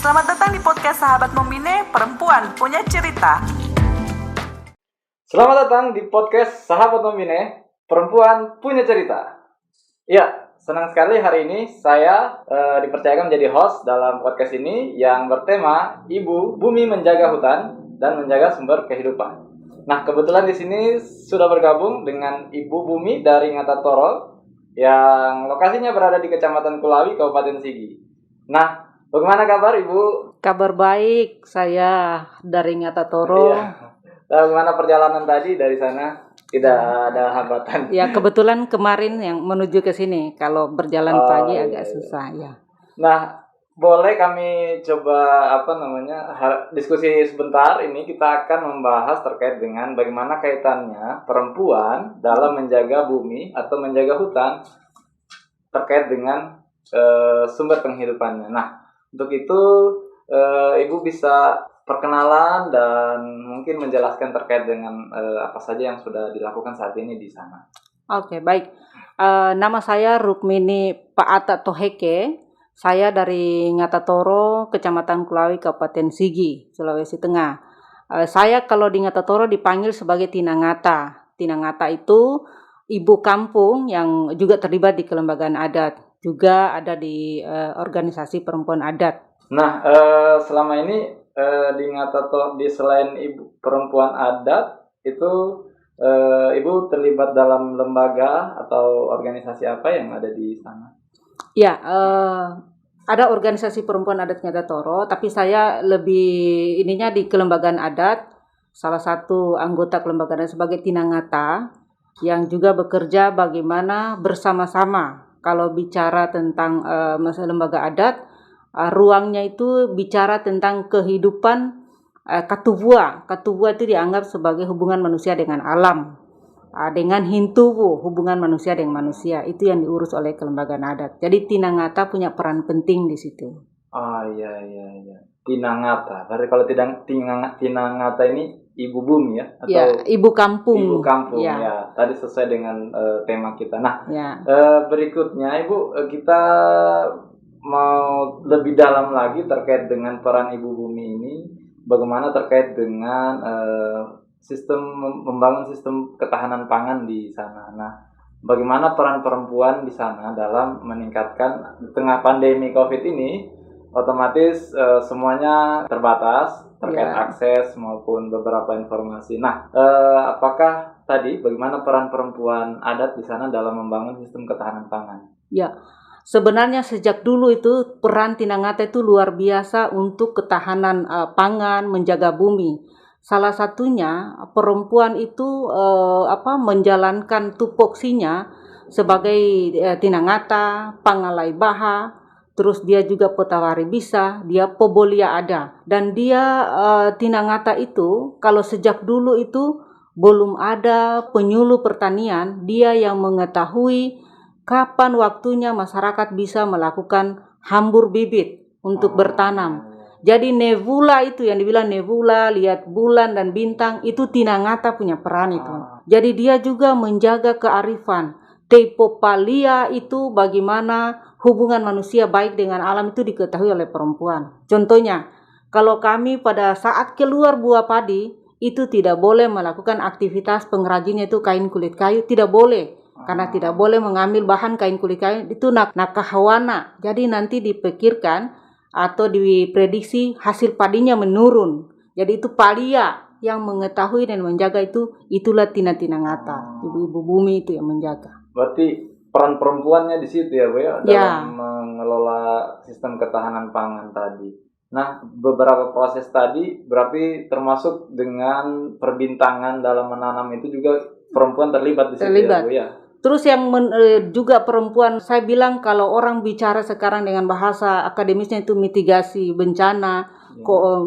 Selamat datang di podcast Sahabat Membine, Perempuan Punya Cerita. Selamat datang di podcast Sahabat Membine, Perempuan Punya Cerita. Ya, senang sekali hari ini saya dipercayakan menjadi host dalam podcast ini yang bertema Ibu Bumi Menjaga Hutan dan Menjaga Sumber Kehidupan. Nah, kebetulan di sini sudah bergabung dengan Ibu Bumi dari Ngatatoro yang lokasinya berada di Kecamatan Kulawi, Kabupaten Sigi. Nah, bagaimana kabar Ibu? Kabar baik, saya dari Ngatatoro. Iya. Bagaimana perjalanan tadi dari sana? Tidak ada hambatan? Ya, kebetulan kemarin yang menuju ke sini. Kalau berjalan pagi agak susah ya. Nah, boleh kami coba diskusi sebentar. Ini kita akan membahas terkait dengan bagaimana kaitannya perempuan dalam menjaga bumi atau menjaga hutan terkait dengan sumber penghidupannya. Nah, untuk itu Ibu bisa perkenalan dan mungkin menjelaskan terkait dengan apa saja yang sudah dilakukan saat ini di sana. Oke, baik. Nama saya Rukmini Paata Toheke. Saya dari Ngatatoro, Kecamatan Kulawi, Kabupaten Sigi, Sulawesi Tengah. Saya kalau di Ngatatoro dipanggil sebagai Tinangata. Tinangata itu ibu kampung yang juga terlibat di kelembagaan adat. Juga ada di organisasi perempuan adat. Nah, selama ini di Ngatatoro, selain ibu perempuan adat itu Ibu terlibat dalam lembaga atau organisasi apa yang ada di sana? Ya, ada organisasi perempuan adat Ngatatoro, tapi saya lebih ininya di kelembagaan adat. Salah satu anggota kelembagaan adat sebagai Tinangata yang juga bekerja bagaimana bersama-sama. Kalau bicara tentang masalah lembaga adat, ruangnya itu bicara tentang kehidupan katubua. Katubua itu dianggap sebagai hubungan manusia dengan alam. Dengan hintuwu, hubungan manusia dengan manusia, itu yang diurus oleh kelembagaan adat. Jadi Tinangata punya peran penting di situ. Oh iya. Tinangata. Berarti kalau Tinangata ini ibu bumi ya? Atau ya, ibu kampung. Ibu kampung ya. Ya. Tadi sesuai dengan tema kita. Nah, ya. Berikutnya Ibu, kita mau lebih dalam lagi terkait dengan peran ibu bumi ini. Bagaimana terkait dengan membangun sistem ketahanan pangan di sana. Nah, bagaimana peran perempuan di sana dalam meningkatkan di tengah pandemi COVID ini? Otomatis semuanya terbatas terkait akses maupun beberapa informasi. Nah, apakah tadi bagaimana peran perempuan adat di sana dalam membangun sistem ketahanan pangan? Ya, sebenarnya sejak dulu itu peran Tinangata itu luar biasa untuk ketahanan pangan, menjaga bumi. Salah satunya perempuan itu menjalankan tupoksinya sebagai Tinangata, Pangalai Baha, terus dia juga Potawari Bisa, dia Pobolia ada. Dan dia Tinangata itu kalau sejak dulu itu belum ada penyuluh pertanian, dia yang mengetahui kapan waktunya masyarakat bisa melakukan hambur bibit untuk bertanam. Jadi nebula itu yang dibilang nebula, lihat bulan dan bintang, itu Tinangata punya peran itu. Jadi dia juga menjaga kearifan. Tepopalia itu bagaimana hubungan manusia baik dengan alam itu diketahui oleh perempuan. Contohnya, kalau kami pada saat keluar buah padi, itu tidak boleh melakukan aktivitas pengrajinnya itu kain kulit kayu, tidak boleh. Karena tidak boleh mengambil bahan kain kulit kayu, itu nakahawana. Jadi nanti dipikirkan atau diprediksi hasil padinya menurun. Jadi itu palia yang mengetahui dan menjaga itulah Tinangata. Ibu-ibu bumi itu yang menjaga. Berarti peran perempuannya di situ ya Bu ya, dalam mengelola sistem ketahanan pangan tadi. Nah, beberapa proses tadi berarti termasuk dengan perbintangan dalam menanam itu juga perempuan terlibat di situ ya Bu ya. Terus yang juga perempuan, saya bilang kalau orang bicara sekarang dengan bahasa akademisnya itu mitigasi bencana,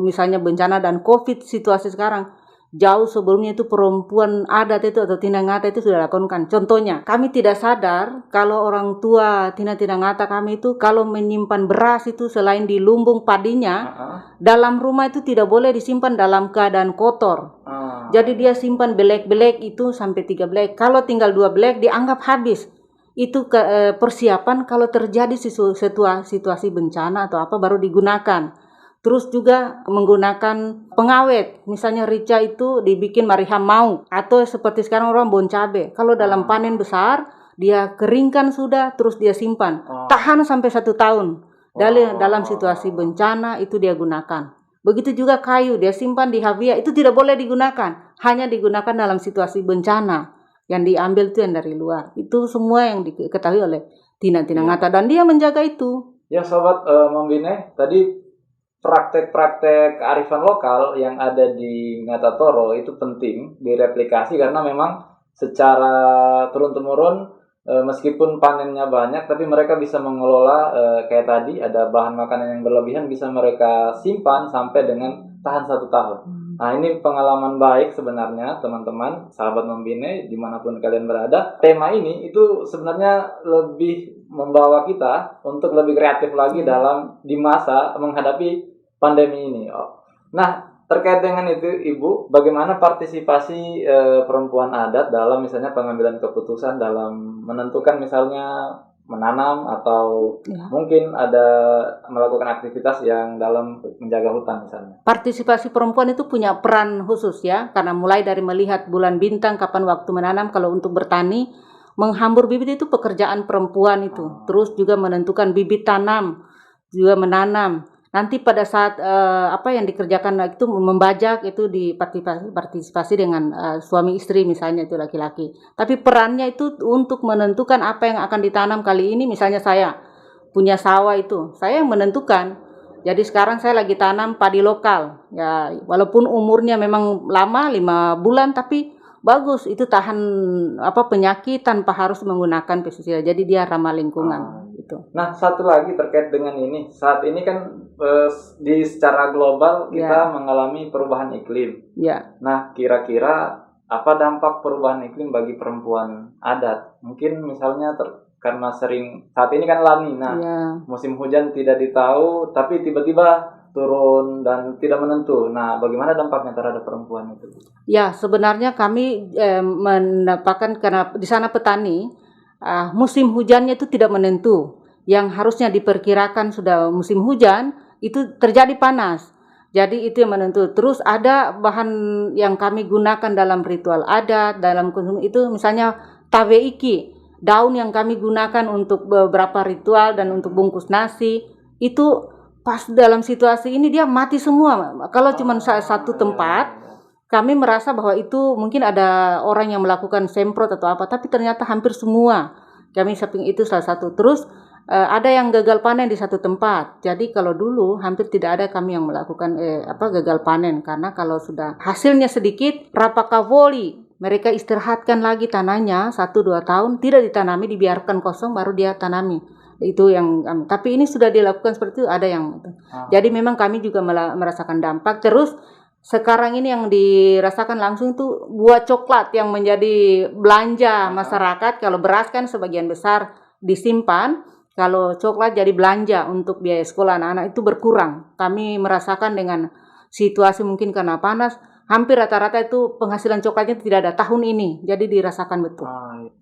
misalnya bencana dan COVID situasi sekarang, jauh sebelumnya itu perempuan adat itu atau Tinangata itu sudah lakukan. Contohnya, kami tidak sadar kalau orang tua Tinangata kami itu kalau menyimpan beras itu selain di lumbung padinya, dalam rumah itu tidak boleh disimpan dalam keadaan kotor. Jadi dia simpan belek-belek itu sampai 3 belek. Kalau tinggal 2 belek dianggap habis. Itu persiapan kalau terjadi situasi bencana atau apa baru digunakan. Terus juga menggunakan pengawet, misalnya rica itu dibikin mariham mau, atau seperti sekarang orang bon cabe. Kalau dalam panen besar, dia keringkan sudah, terus dia simpan, tahan sampai 1 tahun. Dalam situasi bencana itu dia gunakan. Begitu juga kayu, dia simpan di havia, itu tidak boleh digunakan, hanya digunakan dalam situasi bencana. Yang diambil itu yang dari luar. Itu semua yang diketahui oleh Tina Ngata, dan dia menjaga itu. Ya Sobat Membine, tadi praktek-praktek kearifan lokal yang ada di Ngatatoro itu penting direplikasi karena memang secara turun-temurun meskipun panennya banyak tapi mereka bisa mengelola kayak tadi ada bahan makanan yang berlebihan bisa mereka simpan sampai dengan tahan 1 tahun. Nah ini pengalaman baik sebenarnya teman-teman sahabat Membine dimanapun kalian berada. Tema ini itu sebenarnya lebih membawa kita untuk lebih kreatif lagi dalam di masa menghadapi pandemi ini. Nah, terkait dengan itu, Ibu, bagaimana partisipasi perempuan adat dalam misalnya pengambilan keputusan dalam menentukan misalnya menanam atau mungkin ada melakukan aktivitas yang dalam menjaga hutan misalnya. Partisipasi perempuan itu punya peran khusus ya, karena mulai dari melihat bulan bintang kapan waktu menanam, kalau untuk bertani, menghambur bibit itu pekerjaan perempuan itu. Terus juga menentukan bibit tanam, juga menanam. Nanti pada saat apa yang dikerjakan itu membajak itu partisipasi dengan suami istri misalnya itu laki-laki. Tapi perannya itu untuk menentukan apa yang akan ditanam kali ini. Misalnya saya punya sawah itu, saya yang menentukan. Jadi sekarang saya lagi tanam padi lokal. Ya walaupun umurnya memang lama 5 bulan tapi bagus, itu tahan penyakit tanpa harus menggunakan pestisida. Jadi dia ramah lingkungan gitu. Nah, satu lagi terkait dengan ini. Saat ini kan di secara global kita mengalami perubahan iklim. Ya. Nah, kira-kira apa dampak perubahan iklim bagi perempuan adat? Mungkin misalnya karena sering saat ini kan La Nina. Musim hujan tidak ditahu tapi tiba-tiba turun dan tidak menentu. Nah, bagaimana dampaknya terhadap perempuan itu? Ya, sebenarnya kami mendapatkan karena di sana petani musim hujannya itu tidak menentu. Yang harusnya diperkirakan sudah musim hujan itu terjadi panas. Jadi itu yang menentu. Terus ada bahan yang kami gunakan dalam ritual adat, dalam konsumsi itu misalnya tawe iki, daun yang kami gunakan untuk beberapa ritual dan untuk bungkus nasi itu pas dalam situasi ini dia mati semua. Kalau cuma satu tempat, kami merasa bahwa itu mungkin ada orang yang melakukan semprot atau apa, tapi ternyata hampir semua. Kami samping itu salah satu. Terus ada yang gagal panen di satu tempat. Jadi kalau dulu hampir tidak ada kami yang melakukan gagal panen karena kalau sudah hasilnya sedikit, rapakavoli mereka istirahatkan lagi tanahnya 1-2 tahun tidak ditanami, dibiarkan kosong baru dia tanami. Itu yang tapi ini sudah dilakukan seperti itu, ada yang jadi memang kami juga merasakan dampak. Terus sekarang ini yang dirasakan langsung itu buah coklat yang menjadi belanja masyarakat. Kalau beras kan sebagian besar disimpan, kalau coklat jadi belanja untuk biaya sekolah anak-anak itu berkurang. Kami merasakan dengan situasi mungkin karena panas, hampir rata-rata itu penghasilan coklatnya tidak ada tahun ini, jadi dirasakan betul.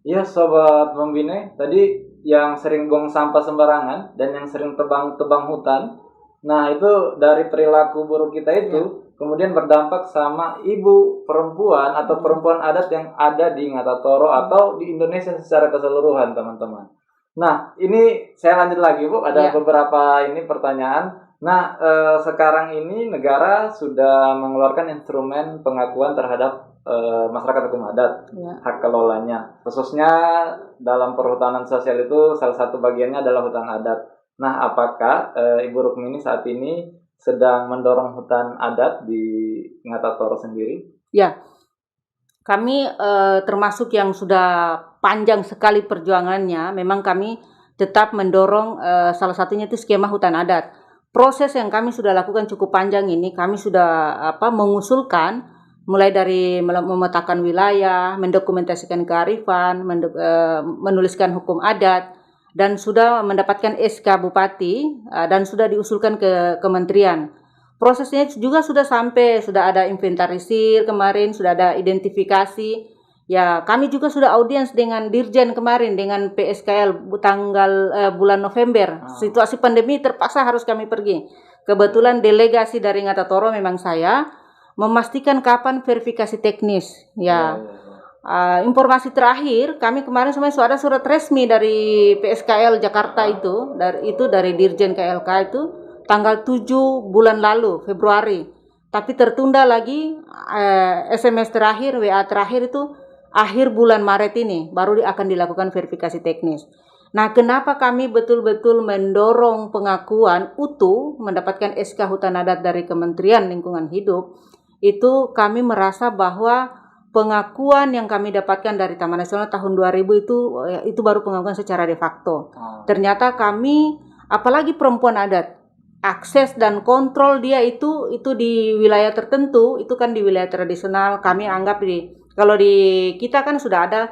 Iya Sobat Membine, tadi yang sering buang sampah sembarangan dan yang sering tebang hutan. Nah itu dari perilaku buruk kita itu kemudian berdampak sama ibu perempuan atau perempuan adat yang ada di Ngatatoro atau di Indonesia secara keseluruhan teman-teman. Nah ini saya lanjut lagi Bu, ada beberapa ini pertanyaan. Nah sekarang ini negara sudah mengeluarkan instrumen pengakuan terhadap masyarakat hukum adat, hak kelolanya, khususnya dalam perhutanan sosial itu salah satu bagiannya adalah hutan adat. Nah, apakah Ibu Rukmini saat ini sedang mendorong hutan adat di Ngatatoro sendiri? Ya, kami termasuk yang sudah panjang sekali perjuangannya. Memang kami tetap mendorong salah satunya itu skema hutan adat. Proses yang kami sudah lakukan cukup panjang ini, kami sudah mengusulkan mulai dari memetakan wilayah, mendokumentasikan kearifan, menuliskan hukum adat, dan sudah mendapatkan SK Bupati dan sudah diusulkan ke kementerian. Prosesnya juga sudah sampai, sudah ada inventarisir kemarin, sudah ada identifikasi. Ya, kami juga sudah audiens dengan Dirjen kemarin, dengan PSKL bulan November. Situasi pandemi terpaksa harus kami pergi. Kebetulan delegasi dari Ngatatoro memang saya memastikan kapan verifikasi teknis. Ya, informasi terakhir kami kemarin sebenarnya sudah ada surat resmi dari PSKL Jakarta itu dari Dirjen KLK itu tanggal 7 bulan lalu Februari. Tapi tertunda lagi, SMS terakhir, WA terakhir itu akhir bulan Maret ini baru akan dilakukan verifikasi teknis. Nah, kenapa kami betul-betul mendorong pengakuan utuh mendapatkan SK hutan adat dari Kementerian Lingkungan Hidup? Itu kami merasa bahwa pengakuan yang kami dapatkan dari Taman Nasional tahun 2000 itu baru pengakuan secara de facto. Ternyata kami, apalagi perempuan adat, akses dan kontrol dia itu di wilayah tertentu, itu kan di wilayah tradisional. Kami anggap kalau di kita kan sudah ada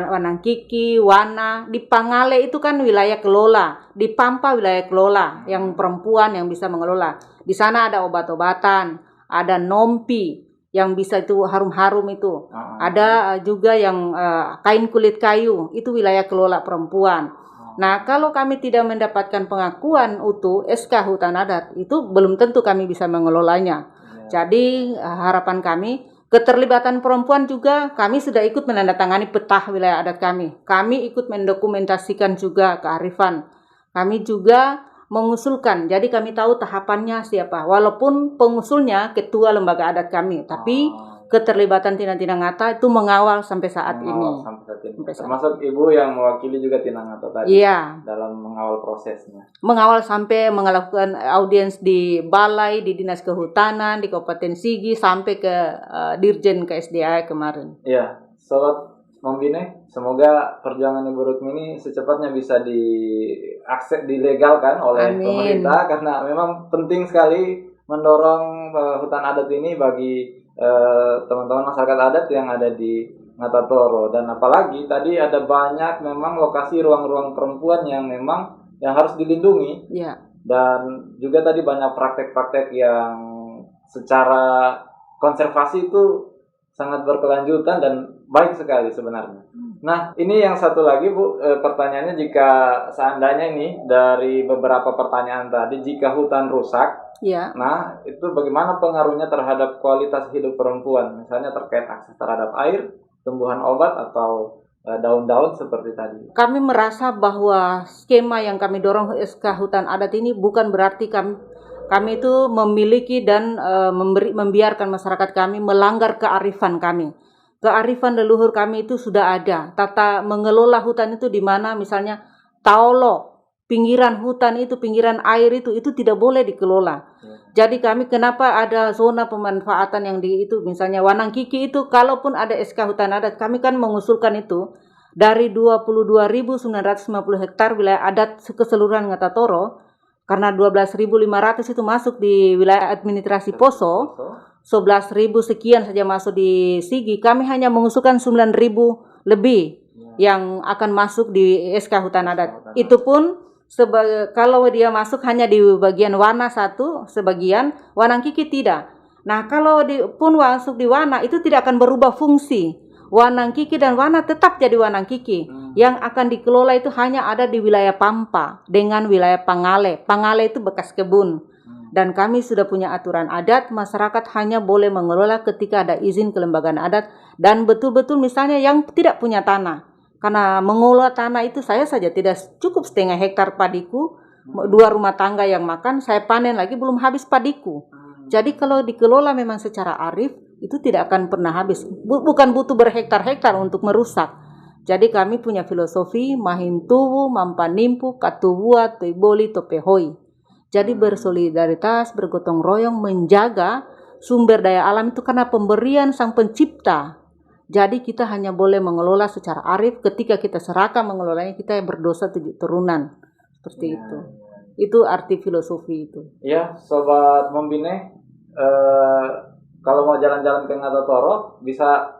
Wanangkiki, Wana, di Pangale itu kan wilayah kelola, di Pampa wilayah kelola, yang perempuan yang bisa mengelola. Di sana ada obat-obatan, ada nompi yang bisa itu harum-harum itu. Ada juga yang kain kulit kayu, itu wilayah kelola perempuan. Nah, kalau kami tidak mendapatkan pengakuan utuh SK hutan adat, itu belum tentu kami bisa mengelolanya. Jadi harapan kami, keterlibatan perempuan juga, kami sudah ikut menandatangani peta wilayah adat kami. Kami ikut mendokumentasikan juga kearifan. Kami juga mengusulkan, jadi kami tahu tahapannya siapa. Walaupun pengusulnya ketua lembaga adat kami, tapi keterlibatan Tina Ngata itu mengawal sampai saat ini. Termasuk ibu yang mewakili juga Tina Ngata tadi. Iya. Dalam mengawal prosesnya. Mengawal sampai melakukan audiens di balai, di Dinas Kehutanan, di Kabupaten Sigi, sampai ke Dirjen KSDA kemarin. Iya, Sobat Membine, semoga perjuangan Ibu Rutmini secepatnya bisa dilegalkan oleh pemerintah, karena memang penting sekali mendorong hutan adat ini bagi teman-teman masyarakat adat yang ada di Ngatatoro. Dan apalagi tadi ada banyak memang lokasi ruang-ruang perempuan yang memang yang harus dilindungi. Ya. Dan juga tadi banyak praktek-praktek yang secara konservasi itu sangat berkelanjutan dan baik sekali sebenarnya. Nah, ini yang satu lagi Bu, pertanyaannya, jika seandainya ini dari beberapa pertanyaan tadi, jika hutan rusak, ya, nah itu bagaimana pengaruhnya terhadap kualitas hidup perempuan, misalnya terkait akses terhadap air, tumbuhan obat, atau daun-daun seperti tadi. Kami merasa bahwa skema yang kami dorong SK hutan adat ini bukan berarti kami itu memiliki dan membiarkan masyarakat kami melanggar kearifan kami. Kearifan leluhur kami itu sudah ada. Tata mengelola hutan itu di mana misalnya taolo, pinggiran hutan itu, pinggiran air itu tidak boleh dikelola. Jadi kami kenapa ada zona pemanfaatan yang itu, misalnya Wanangkiki itu, kalaupun ada SK hutan adat, kami kan mengusulkan itu dari 22.950 hektar wilayah adat keseluruhan Ngatatoro, karena 12.500 itu masuk di wilayah administrasi Poso, 11.000 sekian saja masuk di Sigi. Kami hanya mengusulkan 9.000 lebih yang akan masuk di SK hutan adat. Itu pun kalau dia masuk hanya di bagian Wana satu, sebagian Wanangkiki tidak. Nah, kalau pun masuk di Wana, itu tidak akan berubah fungsi. Wanangkiki dan Wana tetap jadi Wanangkiki. Yang akan dikelola itu hanya ada di wilayah Pampa dengan wilayah Pangale. Pangale itu bekas kebun. Dan kami sudah punya aturan adat, masyarakat hanya boleh mengelola ketika ada izin kelembagaan adat, dan betul-betul misalnya yang tidak punya tanah. Karena mengelola tanah itu saya saja tidak cukup setengah hektar padiku, 2 rumah tangga yang makan, saya panen lagi belum habis padiku. Jadi kalau dikelola memang secara arif, itu tidak akan pernah habis. Bukan butuh berhektar-hektar untuk merusak. Jadi kami punya filosofi mahintuwu, mampanimpu, katuwua, toiboli, topehoi. Jadi bersolidaritas, bergotong royong, menjaga sumber daya alam itu karena pemberian Sang Pencipta. Jadi kita hanya boleh mengelola secara arif. Ketika kita serakah mengelolanya, kita yang berdosa 7 turunan. Seperti itu. Itu arti filosofi itu. Ya, Sobat Membine, kalau mau jalan-jalan ke Ngatatoro, bisa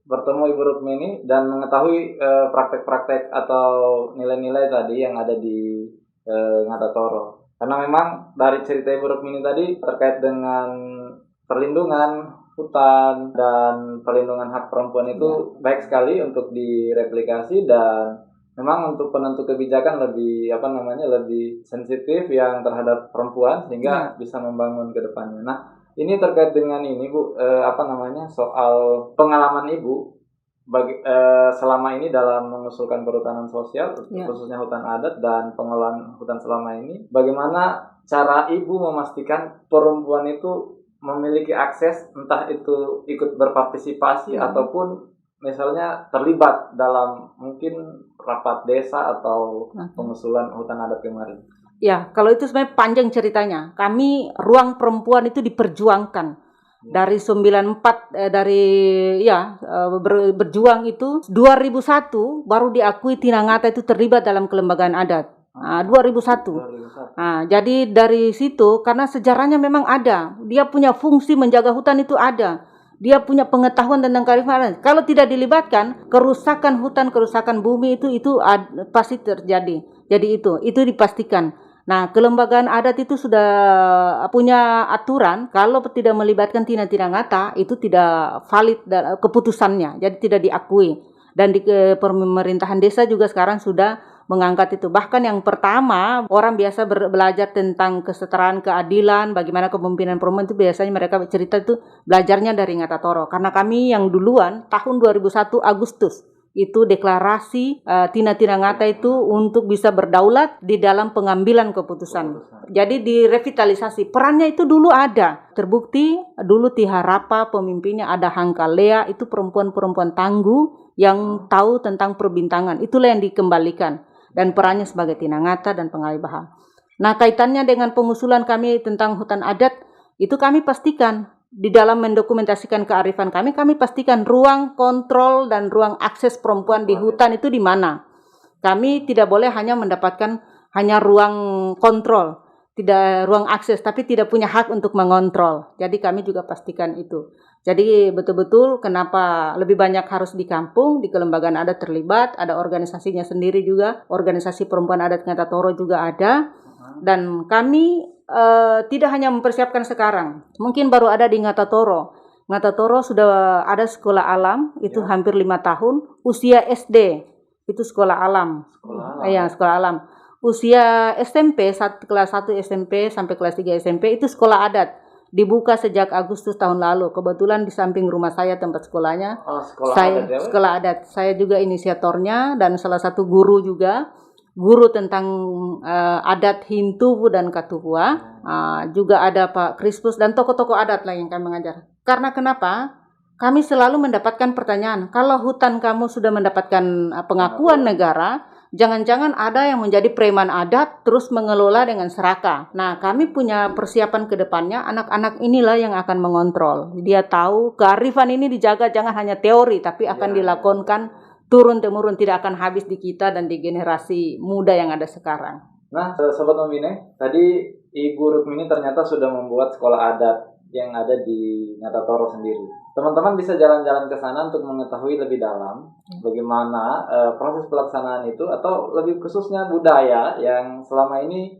bertemu Ibu Rutmini dan mengetahui praktek-praktek atau nilai-nilai tadi yang ada di Ngatatoro. Karena memang dari cerita Ibu Rutmini tadi terkait dengan perlindungan hutan dan perlindungan hak perempuan itu baik sekali untuk direplikasi, dan memang untuk penentu kebijakan lebih sensitif yang terhadap perempuan sehingga bisa membangun ke depannya. Nah, ini terkait dengan ini Bu, soal pengalaman Ibu selama ini dalam mengusulkan perhutanan sosial, khususnya hutan adat dan pengelolaan hutan selama ini. Bagaimana cara Ibu memastikan perempuan itu memiliki akses, entah itu ikut berpartisipasi ataupun misalnya terlibat dalam mungkin rapat desa atau pengusulan hutan adat kemarin? Ya, kalau itu sebenarnya panjang ceritanya. Kami ruang perempuan itu diperjuangkan dari 94 berjuang itu 2001 baru diakui Tinangata itu terlibat dalam kelembagaan adat. 2001. Nah, jadi dari situ karena sejarahnya memang ada, dia punya fungsi menjaga hutan itu ada. Dia punya pengetahuan tentang kearifan. Kalau tidak dilibatkan, kerusakan hutan, kerusakan bumi itu pasti terjadi. Jadi itu dipastikan. Nah, kelembagaan adat itu sudah punya aturan kalau tidak melibatkan Tinangata itu tidak valid keputusannya, jadi tidak diakui. Dan di pemerintahan desa juga sekarang sudah mengangkat itu. Bahkan yang pertama, orang biasa belajar tentang kesetaraan, keadilan, bagaimana kepemimpinan perempuan itu biasanya mereka cerita itu belajarnya dari Ngatatoro. Karena kami yang duluan tahun 2001 Agustus itu deklarasi Tinangata itu untuk bisa berdaulat di dalam pengambilan keputusan. Jadi direvitalisasi. Perannya itu dulu ada. Terbukti dulu Tiharapa pemimpinnya ada Hangkalea, itu perempuan-perempuan tangguh yang tahu tentang perbintangan. Itulah yang dikembalikan. Dan perannya sebagai Tinangata dan pengalih. Nah, kaitannya dengan pengusulan kami tentang hutan adat, itu kami pastikan di dalam mendokumentasikan kearifan kami pastikan ruang kontrol dan ruang akses perempuan di hutan itu di mana. Kami tidak boleh hanya mendapatkan hanya ruang kontrol, tidak ruang akses, tapi tidak punya hak untuk mengontrol. Jadi kami juga pastikan itu. Jadi betul-betul kenapa lebih banyak harus di kampung, di kelembagaan adat terlibat, ada organisasinya sendiri juga, organisasi perempuan adat Ngatatoro juga ada. Dan kami tidak hanya mempersiapkan sekarang, mungkin baru ada di Ngatatoro. Ngatatoro sudah ada sekolah alam, itu hampir 5 tahun, usia SD, itu sekolah alam. Sekolah alam. Usia SMP, kelas 1 SMP sampai kelas 3 SMP, itu sekolah adat. Dibuka sejak Agustus tahun lalu. Kebetulan di samping rumah saya tempat sekolahnya. Sekolah adat. Saya juga inisiatornya dan salah satu guru juga. Guru tentang adat Hintubu dan Katupua. Juga ada Pak Krispus dan tokoh-tokoh adat lah yang kami mengajar. Karena kenapa? Kami selalu mendapatkan pertanyaan. Kalau hutan kamu sudah mendapatkan pengakuan negara, jangan-jangan ada yang menjadi preman adat terus mengelola dengan serakah. Nah, kami punya persiapan ke depannya, anak-anak inilah yang akan mengontrol. Dia tahu kearifan ini dijaga jangan hanya teori, tapi akan dilakonkan turun-temurun, tidak akan habis di kita dan di generasi muda yang ada sekarang. Nah, Sobat Membine, tadi Ibu Rukmini ternyata sudah membuat sekolah adat yang ada di Ngatatoro sendiri. Teman-teman bisa jalan-jalan ke sana untuk mengetahui lebih dalam bagaimana proses pelaksanaan itu, atau lebih khususnya budaya yang selama ini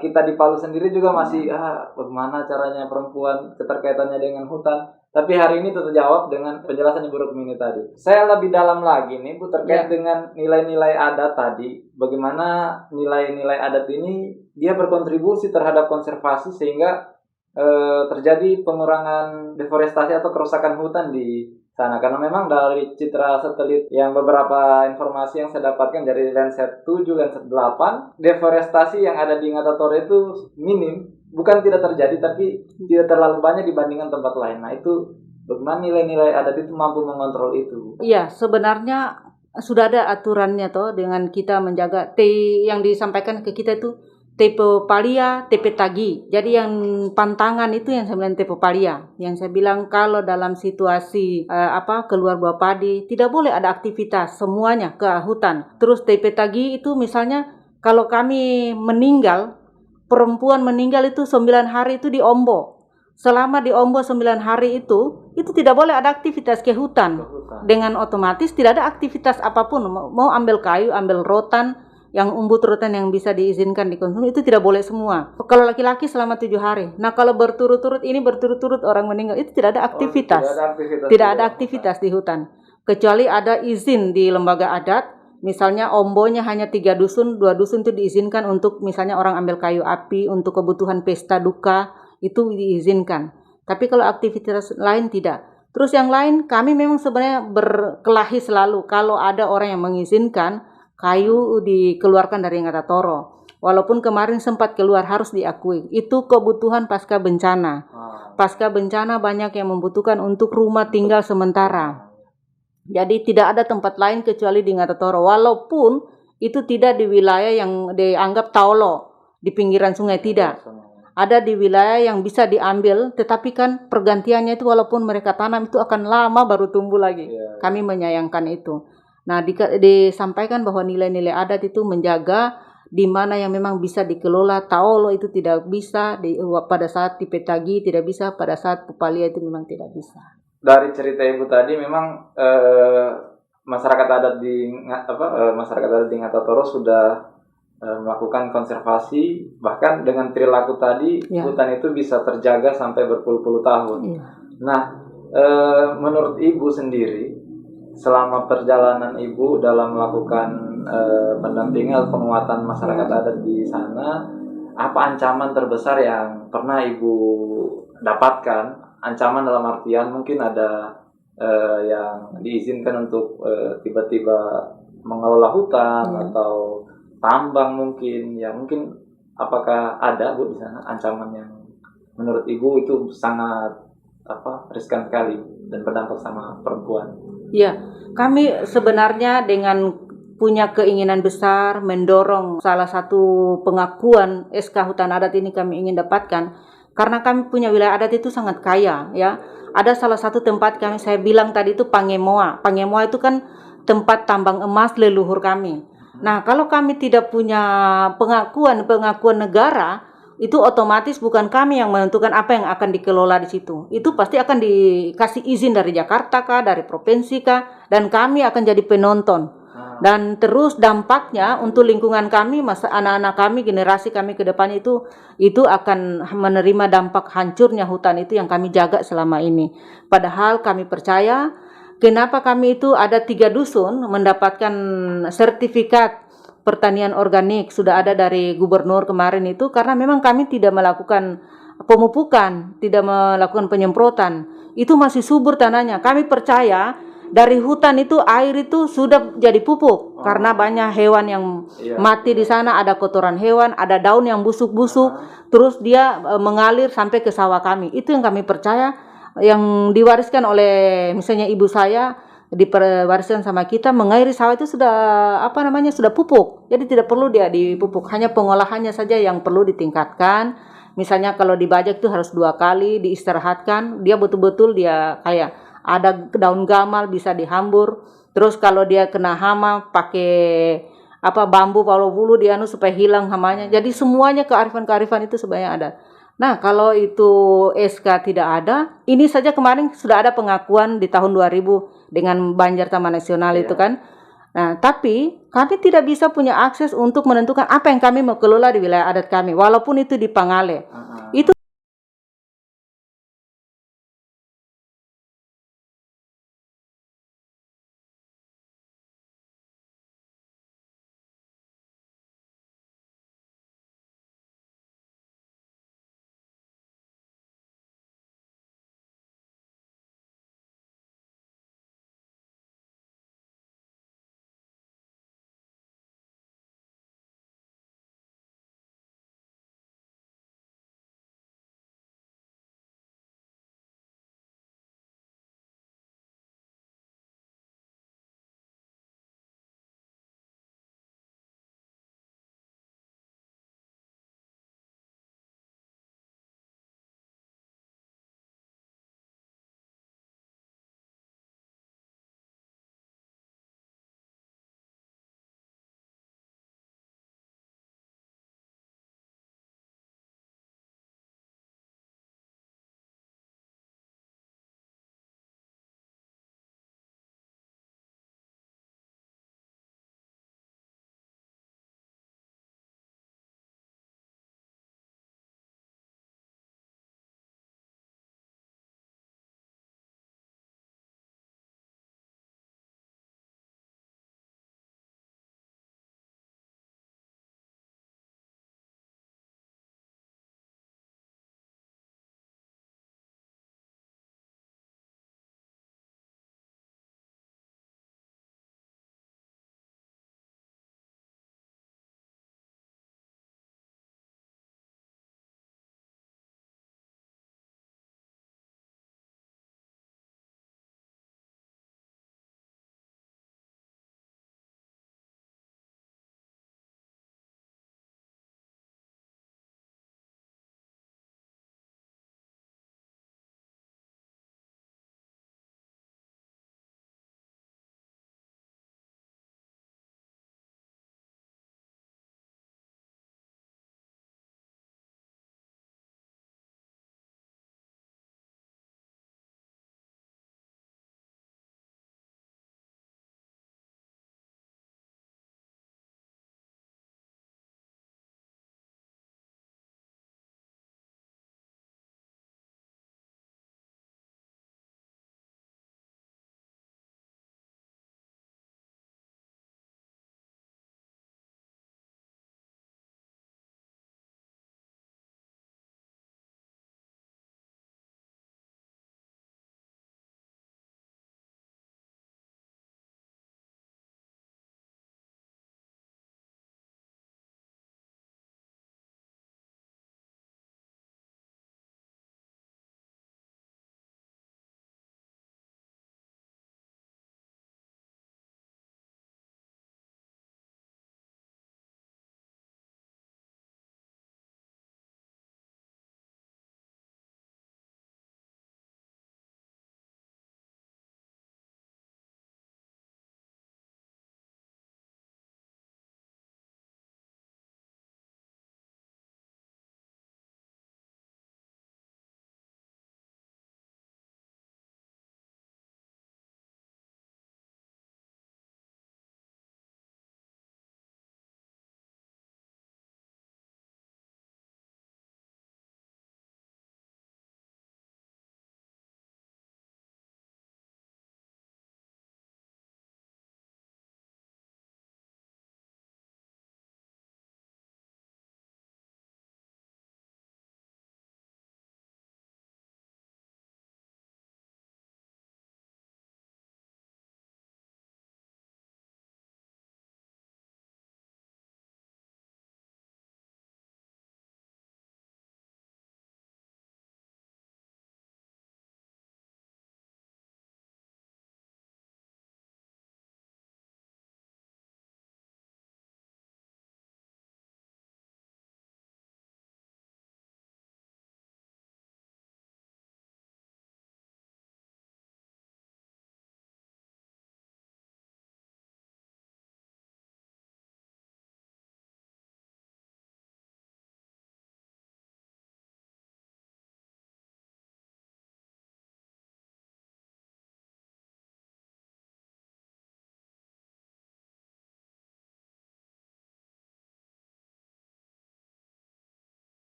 kita di Palu sendiri juga masih bagaimana caranya perempuan keterkaitannya dengan hutan. Tapi hari ini terjawab dengan penjelasan Ibu Rukmini tadi. Saya lebih dalam lagi nih Bu terkait dengan nilai-nilai adat tadi. Bagaimana nilai-nilai adat ini dia berkontribusi terhadap konservasi sehingga terjadi pengurangan deforestasi atau kerusakan hutan di sana. Karena memang dari citra satelit yang beberapa informasi yang saya dapatkan dari Landsat 7, Landsat 8, deforestasi yang ada di Ngatatoro itu minim. Bukan tidak terjadi, tapi tidak terlalu banyak dibandingkan tempat lain. Nah, itu bagaimana nilai-nilai adat itu mampu mengontrol itu? Iya, sebenarnya sudah ada aturannya toh dengan kita menjaga yang disampaikan ke kita itu Tepo Palia, Tepe Tagi. Jadi yang pantangan itu yang saya bilang Tepo Palia. Yang saya bilang kalau dalam situasi keluar buah padi tidak boleh ada aktivitas semuanya ke hutan. Terus Tepe Tagi itu misalnya kalau kami meninggal, perempuan meninggal itu 9 hari itu di Ombo. Selama di Ombo 9 hari itu tidak boleh ada aktivitas ke hutan. Dengan otomatis tidak ada aktivitas apapun. Mau ambil kayu, ambil rotan, yang umbu turutan yang bisa diizinkan dikonsumsi itu tidak boleh semua. Kalau laki-laki selama 7 hari. Nah kalau berturut-turut orang meninggal itu tidak ada aktivitas. Tidak ada aktivitas di hutan. Kecuali ada izin di lembaga adat. Misalnya ombonya hanya 3 dusun, 2 dusun itu diizinkan untuk misalnya orang ambil kayu api untuk kebutuhan pesta duka, itu diizinkan. Tapi kalau aktivitas lain tidak. Terus yang lain kami memang sebenarnya berkelahi selalu kalau ada orang yang mengizinkan kayu dikeluarkan dari Ngatatoro. Walaupun kemarin sempat keluar, harus diakui. Itu kebutuhan pasca bencana. Pasca bencana banyak yang membutuhkan untuk rumah tinggal sementara. Jadi tidak ada tempat lain kecuali di Ngatatoro. Walaupun itu tidak di wilayah yang dianggap taolo, di pinggiran sungai, tidak. Ada di wilayah yang bisa diambil, tetapi kan pergantiannya itu walaupun mereka tanam itu akan lama baru tumbuh lagi. Kami menyayangkan itu. Nah, disampaikan bahwa nilai-nilai adat itu menjaga di mana yang memang bisa dikelola. Taolo itu tidak bisa, pada saat Tipetagi tidak bisa, pada saat Pupalia itu memang tidak bisa. Dari cerita Ibu tadi memang masyarakat adat di Ngatatoro sudah melakukan konservasi, bahkan dengan perilaku tadi hutan itu bisa terjaga sampai berpuluh-puluh tahun. Nah, menurut Ibu sendiri selama perjalanan Ibu dalam melakukan pendampingan penguatan masyarakat adat di sana, apa ancaman terbesar yang pernah Ibu dapatkan? Ancaman dalam artian mungkin ada yang diizinkan untuk tiba-tiba mengelola hutan atau tambang mungkin, apakah ada Bu di sana ancaman yang menurut Ibu itu sangat riskan sekali dan berdampak sama perempuan? Ya, kami sebenarnya dengan punya keinginan besar mendorong salah satu pengakuan SK Hutan Adat ini kami ingin dapatkan. Karena kami punya wilayah adat itu sangat kaya, ya. Ada salah satu tempat saya bilang tadi itu Pangemoa. Pangemoa itu kan tempat tambang emas leluhur kami. Nah, kalau kami tidak punya pengakuan negara, itu otomatis bukan kami yang menentukan apa yang akan dikelola di situ. Itu pasti akan dikasih izin dari Jakarta kah, dari provinsi kah, dan kami akan jadi penonton. Dan terus dampaknya untuk lingkungan kami, anak-anak kami, generasi kami ke depan itu akan menerima dampak hancurnya hutan itu yang kami jaga selama ini. Padahal kami percaya, kenapa kami itu ada 3 dusun mendapatkan sertifikat pertanian organik sudah ada dari gubernur kemarin itu, karena memang kami tidak melakukan pemupukan, tidak melakukan penyemprotan. Itu masih subur tanahnya. Kami percaya dari hutan itu air itu sudah jadi pupuk karena banyak hewan yang mati di sana, ada kotoran hewan, ada daun yang busuk-busuk, terus dia mengalir sampai ke sawah kami. Itu yang kami percaya, yang diwariskan oleh misalnya ibu saya, diwariskan sama kita, mengairi sawah itu sudah sudah pupuk. Jadi tidak perlu dia dipupuk, hanya pengolahannya saja yang perlu ditingkatkan. Misalnya kalau dibajak itu harus 2 kali diistirahatkan, dia betul-betul dia kayak ada daun gamal bisa dihambur. Terus kalau dia kena hama pakai bambu palu bulu dia supaya hilang hamanya. Jadi semuanya kearifan itu sebenarnya ada. Nah, kalau itu SK tidak ada, ini saja kemarin sudah ada pengakuan di tahun 2000 dengan Banjar Taman Nasional itu kan. Nah, tapi kami tidak bisa punya akses untuk menentukan apa yang kami mau kelola di wilayah adat kami, walaupun itu di Pangale.